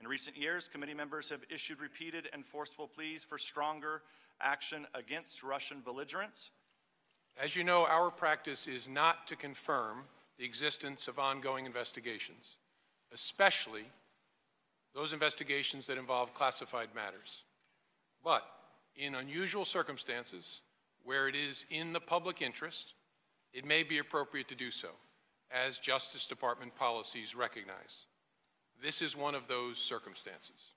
recent years, committee members have issued repeated and forceful pleas for stronger action against Russian belligerents. As you know, our practice is not to confirm the existence of ongoing investigations, especially those investigations that involve classified matters. But in unusual circumstances, where it is in the public interest, it may be appropriate to do so, as Justice Department policies recognize. This is one of those circumstances.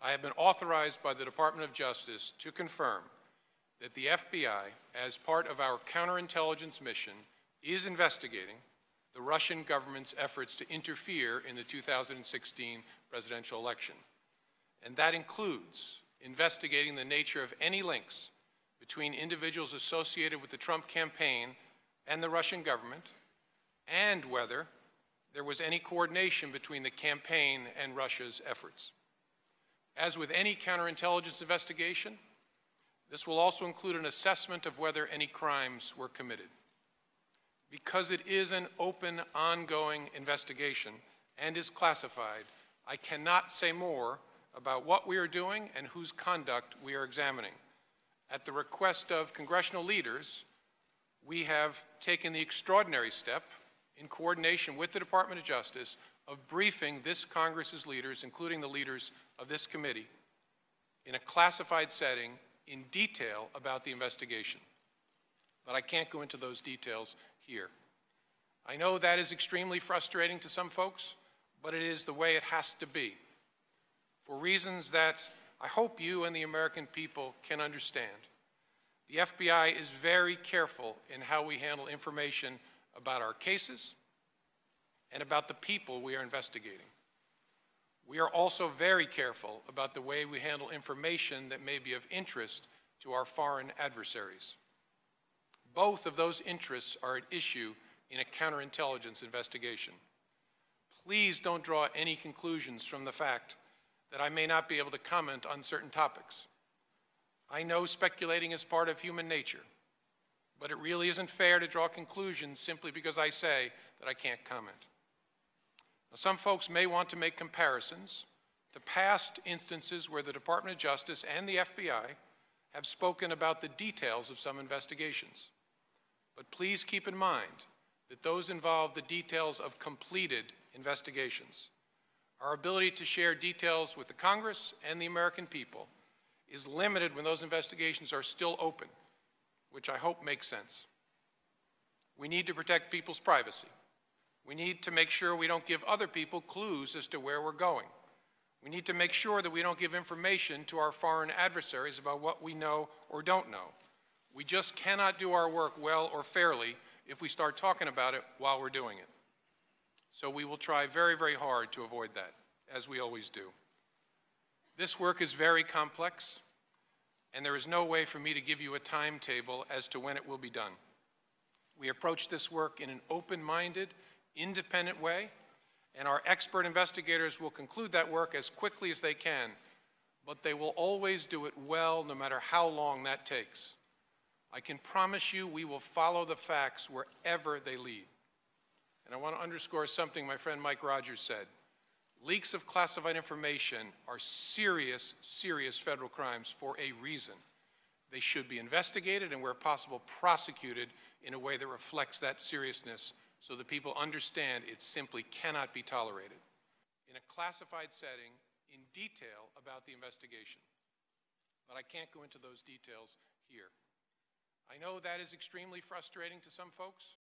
I have been authorized by the Department of Justice to confirm that the FBI, as part of our counterintelligence mission, is investigating the Russian government's efforts to interfere in the 2016 presidential election. And that includes investigating the nature of any links between individuals associated with the Trump campaign and the Russian government, and whether there was any coordination between the campaign and Russia's efforts. As with any counterintelligence investigation, this will also include an assessment of whether any crimes were committed. Because it is an open, ongoing investigation and is classified, I cannot say more about what we are doing and whose conduct we are examining. At the request of congressional leaders, we have taken the extraordinary step, in coordination with the Department of Justice, of briefing this Congress's leaders, including the leaders of this committee, in a classified setting in detail about the investigation. But I can't go into those details here. I know that is extremely frustrating to some folks, but it is the way it has to be, for reasons that I hope you and the American people can understand. The FBI is very careful in how we handle information about our cases and about the people we are investigating. We are also very careful about the way we handle information that may be of interest to our foreign adversaries. Both of those interests are at issue in a counterintelligence investigation. Please don't draw any conclusions from the fact that I may not be able to comment on certain topics. I know speculating is part of human nature, but it really isn't fair to draw conclusions simply because I say that I can't comment. Now, some folks may want to make comparisons to past instances where the Department of Justice and the FBI have spoken about the details of some investigations. But please keep in mind that those involve the details of completed investigations. Our ability to share details with the Congress and the American people is limited when those investigations are still open, which I hope makes sense. We need to protect people's privacy. We need to make sure we don't give other people clues as to where we're going. We need to make sure that we don't give information to our foreign adversaries about what we know or don't know. We just cannot do our work well or fairly if we start talking about it while we're doing it. So we will try very, very hard to avoid that, as we always do. This work is very complex, and there is no way for me to give you a timetable as to when it will be done. We approach this work in an open-minded, independent way, and our expert investigators will conclude that work as quickly as they can, but they will always do it well, no matter how long that takes. I can promise you we will follow the facts wherever they lead. And I want to underscore something my friend Mike Rogers said. Leaks of classified information are serious, serious federal crimes for a reason. They should be investigated and, where possible, prosecuted in a way that reflects that seriousness so that people understand it simply cannot be tolerated. In a classified setting, in detail about the investigation. But I can't go into those details here. I know that is extremely frustrating to some folks.